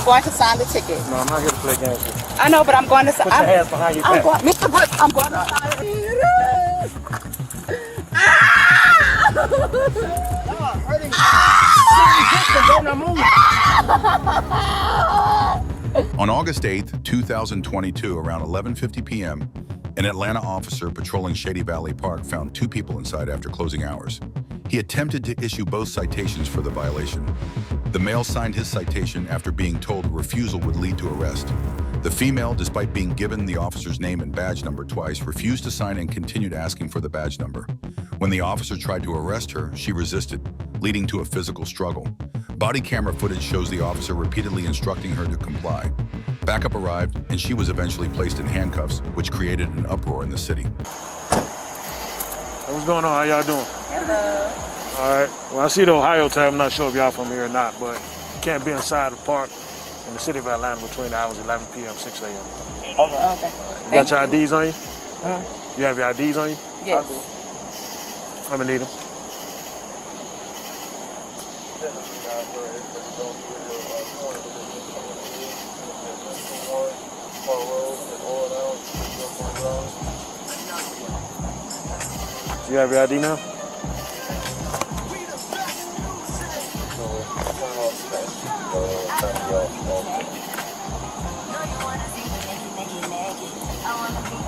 going to sign the ticket. No, I'm not here to play games with you. I know, but I'm going to sign. Put your hands behind your back. Mr. Brooks, I'm going to sign it. On August 8th, 2022, around 11:50 p.m., an Atlanta officer patrolling Shady Valley Park found 2 people inside after closing hours. He attempted to issue both citations for the violation. The male signed his citation after being told a refusal would lead to arrest. The female, despite being given the officer's name and badge number twice, refused to sign and continued asking for the badge number. When the officer tried to arrest her, she resisted, leading to a physical struggle. Body camera footage shows the officer repeatedly instructing her to comply. Backup arrived, and she was eventually placed in handcuffs, which created an uproar in the city. What's going on? How y'all doing? Hello. All right. Well, I see the Ohio tag. I'm not sure if y'all from here or not, but you can't be inside the park in the city of Atlanta between the hours 11 p.m. 6 a.m. Okay. You got your IDs on you? You have your IDs on you? Yes. I'm gonna need them. You have your ID now?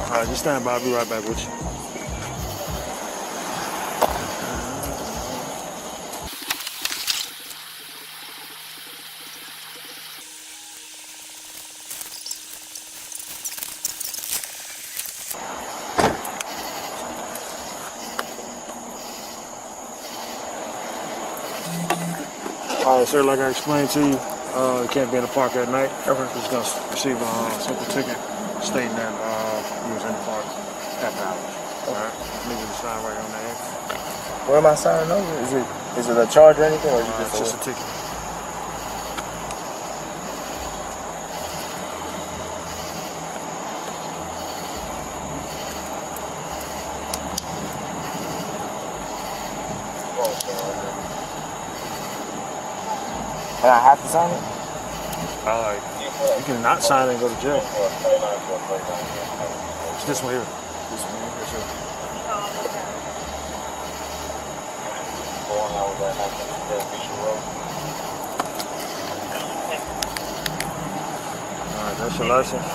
All right, just stand by. I'll be right back with you. All right, sir, like I explained to you, you can't be in the park at night. You're just going to receive a simple ticket stating that you was in the park after hours. All right, leave you to sign right on that. Where am I signing over? Is it a charge or anything, or is it Just a ticket? And I have to sign it? You can not sign it and go to jail. It's this one here. This one here. Yes, sir. All right, that's your license.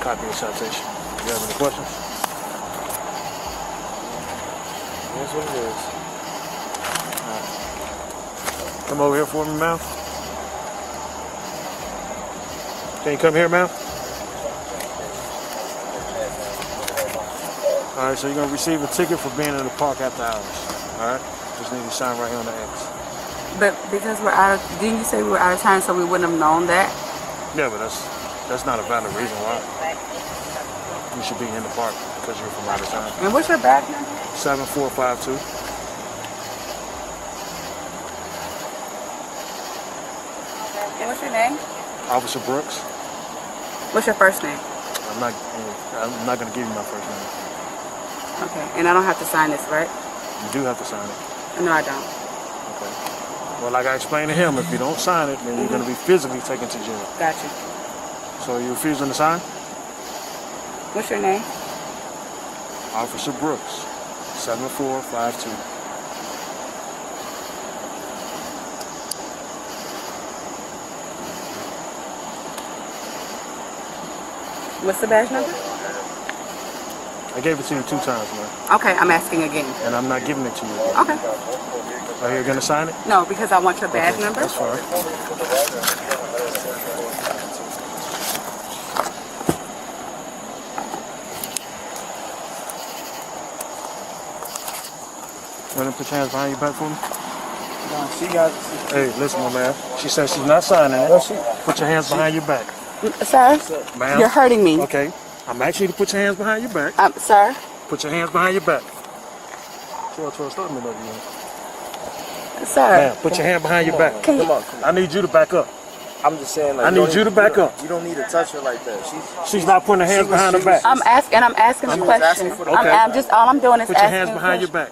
Copy of citation. You have any questions? That's what it is. Right. Come over here for me, ma'am. Can you come here, ma'am? All right, so you're going to receive a ticket for being in the park after hours. All right? Just need to sign right here on the X. But because we're out of, didn't you say we were out of time so we wouldn't have known that? Yeah, but that's not a valid reason why you should be in the park because you're from out of town. And what's your badge number? 7452. And what's your name? Officer Brooks. What's your first name? I'm not going to give you my first name. Okay, and I don't have to sign this, right? You do have to sign it. No, I don't. Okay. Well, like I explained to him, if you don't sign it, then you're going to be physically taken to jail. Gotcha. So you refusing to sign? What's your name? Officer Brooks, 7452. What's the badge number? I gave it to you 2 times, man. Okay, I'm asking again. And I'm not giving it to you again. Okay. Are you going to sign it? No, because I want your badge number. That's fine. Want to put your hands behind your back for me? She got. Hey, listen, my man. She said she's not signing it. Put your hands behind your back. Sir, Ma'am? you're hurting me. Okay. I'm asking you to put your hands behind your back. Sir? Put your hands behind your back. 12, start me over here. Sir. Ma'am, put your hand behind your back. Come on. I need you to back up. I'm just saying, like, I need you to back up. You don't need to touch her like that. She's not putting her hands behind her back. I'm asking a question. All I'm doing is put your hands behind your back.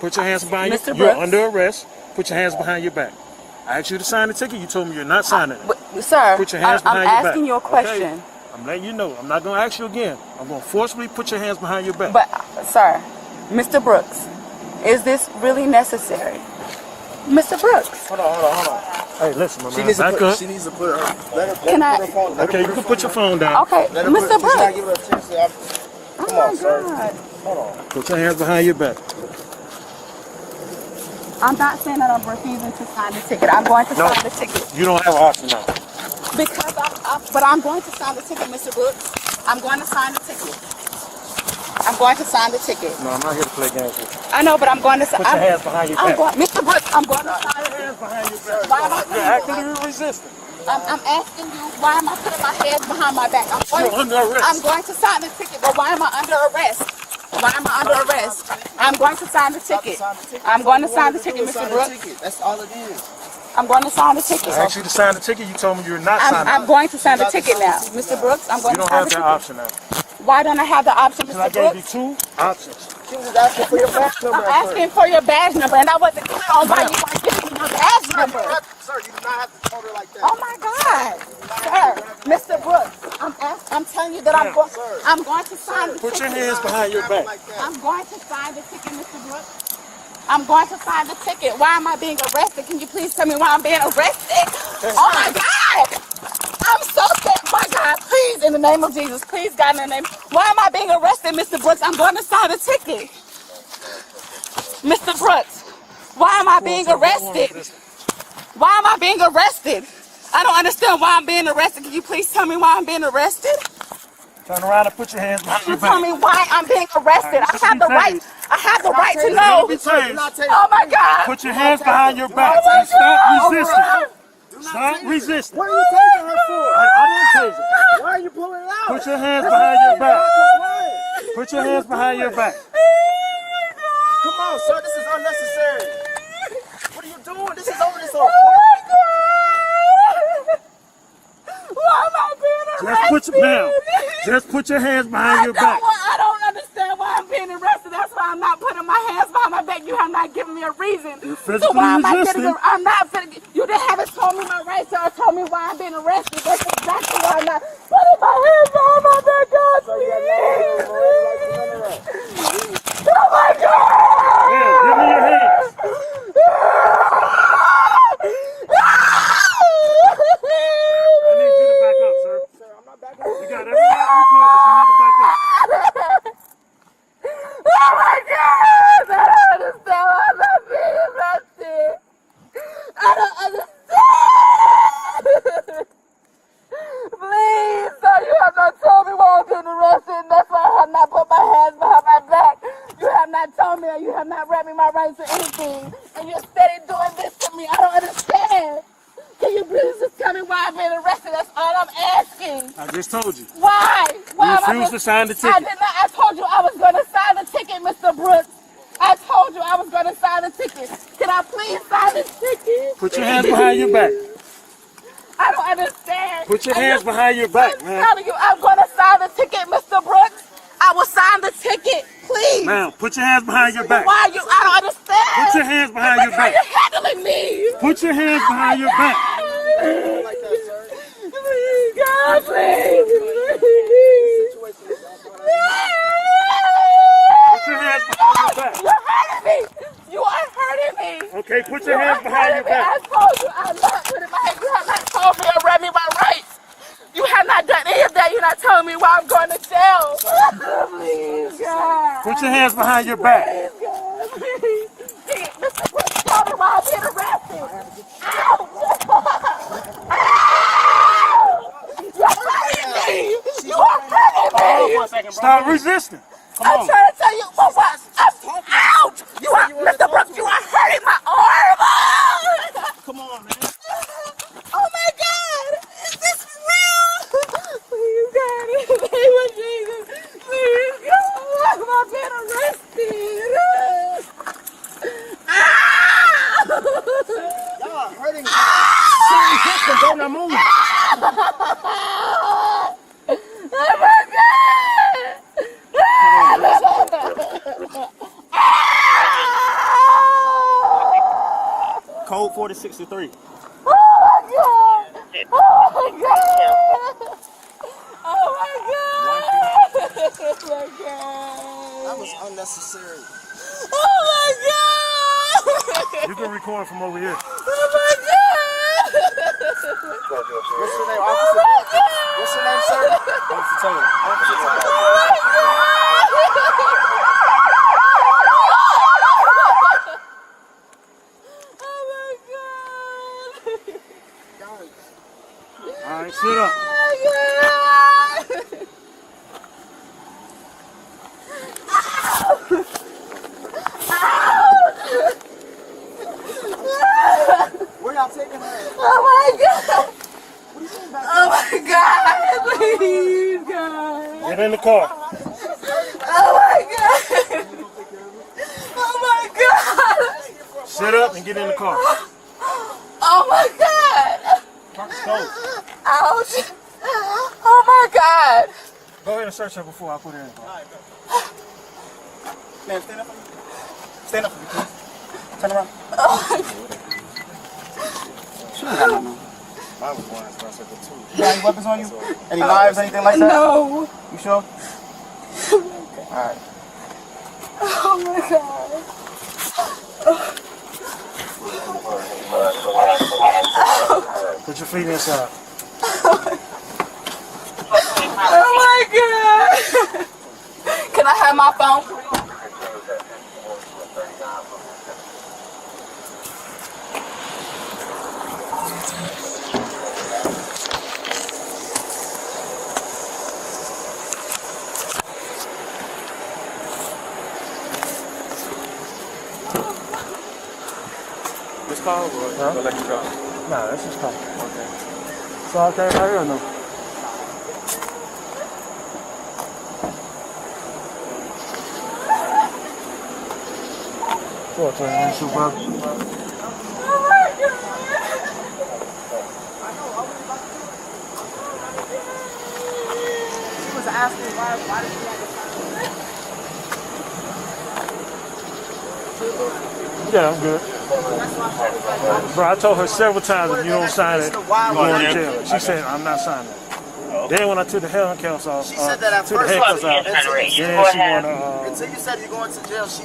Put your hands behind you. You're under arrest. Put your hands behind your back. I asked you to sign the ticket. You told me you're not signing it. Sir, put your hands behind your back. I'm asking you a question. Okay? I'm letting you know. I'm not going to ask you again. I'm going to forcibly put your hands behind your back. But, sir, Mr. Brooks, is this really necessary? Mr. Brooks. Hold on. Hey, listen, my man. She needs to put her. Let her put her phone. Okay, you can put your phone down. Okay, Mr. Brooks. Come on, sir. Hold on. Put your hands behind your back. I'm not saying that I'm refusing to sign the ticket. I'm going to sign the ticket. You don't have an option now. Because but I'm going to sign the ticket, Mr. Brooks. I'm going to sign the ticket. I'm going to sign the ticket. No, I'm not here to play games with you. I know, but I'm going to sign. Put your hands behind your back. Mr. Brooks, I'm going to sign your hands behind your back. Why am I You're actively resisting. I'm asking you, why am I putting my hands behind my back? You're under arrest. I'm going to sign the ticket, but why am I under arrest? Why am I under arrest? I'm going to sign the ticket. I'm going to sign the ticket, Mr. Brooks. That's all it is. I'm going to sign the ticket. I asked you to sign the ticket. You told me you're not signing it. I'm going to sign the ticket now. Mr. Brooks, I'm going to sign the ticket. You don't have that option now. Why don't I have the option, Mr. Brooks? I gave you two options. She was asking for your badge number. I'm asking for your badge number, and I wasn't clear on why you weren't giving me your badge number. Sir, you do not have to hold her like that. Oh my God, sir, Mr. Brooks, I'm telling you that I'm going to sign the ticket. Put your hands behind your back. I'm going to sign the ticket, Mr. Brooks. I'm going to sign the ticket. Why am I being arrested? Can you please tell me why I'm being arrested? Oh my God! I'm so scared. My God, please, in the name of Jesus, please, God, in the name. Why am I being arrested, Mr. Brooks? I'm going to sign the ticket. Mr. Brooks, why am I being arrested? Why am I being arrested? I don't understand why I'm being arrested. Can you please tell me why I'm being arrested? Turn around and put your hands behind your back. Tell me why I'm being arrested. I have the right. I have the right to know. Oh my God! Put your hands behind your back. Stop resisting. Stop resisting. What are you taking her for? I didn't take it. Why are you pulling it out? Put your hands behind your back. Put your hands behind your back. Come on, sir. This is unnecessary. What are you doing? This is over this whole. Why am I being arrested? Just put your hands behind your back. I don't understand why I'm being arrested. That's why I'm not putting my hands behind my back. You have not given me a reason. So why am I getting? I'm not. You haven't told me my rights or told me why I'm being arrested. That's exactly why I'm not putting my hands behind my back. God, please. Oh my God! Yeah, give me your hands. I need you to back up, sir. Sir, I'm not backing up. You got every right to record, but you need to back up. Oh my God! I don't understand why I'm not being arrested. I don't understand. Please, sir, you have not told me why I'm being arrested, and that's why I have not put my hands behind my back. You have not told me, or you have not read me my rights or anything, and you're steady doing this to me. I don't understand. Can you please just tell me why I'm being arrested? That's all I'm asking. I just told you. Why? You refused to sign the ticket. I did not. I told you I was going to sign the ticket, Mr. Brooks. I told you I was going to sign the ticket. Can I please sign the ticket? Put your hands behind your back. I don't understand. Put your hands behind your back, man. I'm telling you, I'm going to sign the ticket, Mr. Brooks. I will sign the ticket, please. Now, put your hands behind your back. Why you? I don't understand. Put your hands behind your back. You're handling me. Put your hands behind your back. Like that, sir. Please, God, please. Put your hands behind your back. You're hurting me. You are hurting me. Okay, put your hands behind your back. I told you I'm not putting my hands. You have not told me or read me my rights. You have not done any of that. You're not telling me why I'm going to jail. Please, God. Put your hands behind your back. Please, God. Please. Mr. Brooks, tell me why I'm being arrested. Ouch. You're hurting me. You are hurting me. Stop resisting. Come on. I'm trying to tell you, but what? Ouch! You are, Mr. Brooks, you are hurting my arm! Come on, man. Oh my God! Is this real? Please, God, in the name of Jesus, please, God, why am I being arrested? Y'all are hurting me. Don't move. 64 to 63. Oh my God! Oh my God! Oh my God! Oh my God! That was unnecessary. Oh my God! You can record from over here. Oh my God! What's your name, officer? What's your name, sir? Officer Taylor. Officer Taylor. Oh my God! All right, sit up. Where y'all taking her? Oh my God! Oh my God! Please, God! Get in the car. Oh my God! Oh my God! Sit up and get in the car. Oh my God! Ouch! Oh my God! Go ahead and search her before I put her in the car. Man, stand up. Stand up for me, please. Turn around. Oh my God! Mine was blind, so I said the two. You got any weapons on you? Any knives, anything like that? No! You sure? Alright. Oh my God! Put your feet inside. Oh my God! Can I have my phone? This call or let you go? Nah, that's just fine. Okay. So I came right here or no? What, turn your shoe, brother? Oh my God! She was asking why did you have to Yeah, I'm good. Bro, I told her several times if you don't sign it, you're going to jail. She said, I'm not signing it. Then when I took the handcuffs off, She said that at took the first. handcuffs off, then she wanted Until you said you're going to jail, she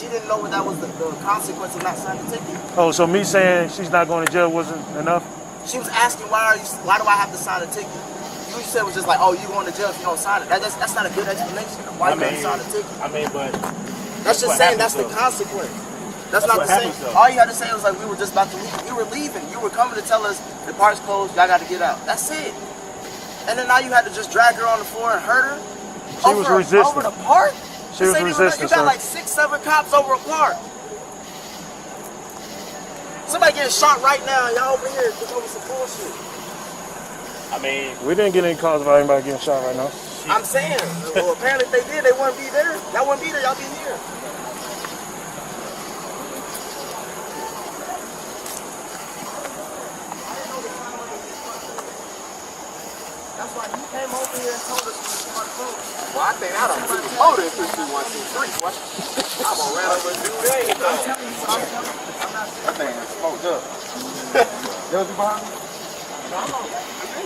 didn't know that was the consequence of not signing the ticket. oh, so me saying she's not going to jail wasn't enough? She was asking why do I have to sign a ticket? You said it was just like, oh, you going to jail if you don't sign it. That's not a good explanation of why you have to sign a ticket. I mean, but That's just saying that's the consequence. That's not the same. All you had to say was like we were just about to leave. You were leaving. You were coming to tell us the park's closed. Y'all got to get out. That's it. And then now you had to just drag her on the floor and hurt her. She was resisting. Over the park. She was resisting, You got sir. like 6-7 cops over a park. Somebody getting shot right now. Y'all over here just over some bullshit. I mean, We didn't get any calls about anybody getting shot right now. I'm saying. Well, apparently if they did, they wouldn't be there. Y'all wouldn't be there. Y'all be here. That's why you came over here and told us you was on the phone. Well, I think I don't do the motor in 3, 2, 1, 2, 3. What? I'm gonna run over and do that. I'm telling you something. I'm not That thing is smoked up. You ever be behind me?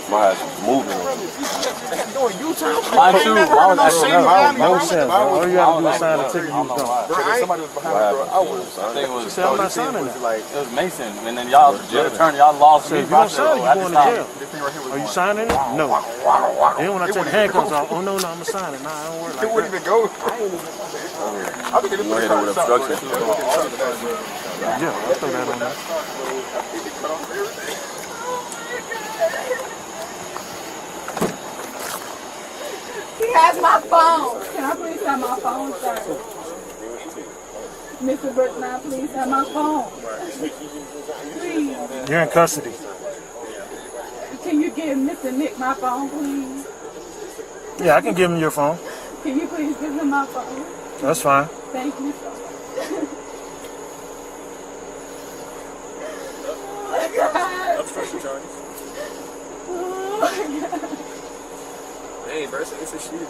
My ass was moving. Doing U-turn. Mine too. I was actually No sense, bro. All you gotta do is sign the ticket you was done. Somebody was behind me, bro. I was. I think it was. Said I'm not signing that. Like, It was Mason, and then y'all, jail attorney, y'all lost So me. if you don't sign it, you're going to jail. this thing right here was Are you going. signing it? No. Then when I take the handcuffs off, oh no, I'm gonna sign it. Nah, I don't work It like wouldn't that. even go. I think it Go ahead with obstruction. Yeah, I'll throw that on there. He has my phone. Can I please have my phone, sir? Mr. Burton, now please have my phone. Please. You're in custody. Can you give Mr. Nick my phone, please? Yeah, I can give him your phone. Can you please give him my phone? That's fine. Thank you. Oh my God. obstruction charges. Oh my God. Hey, bro, it's a shooting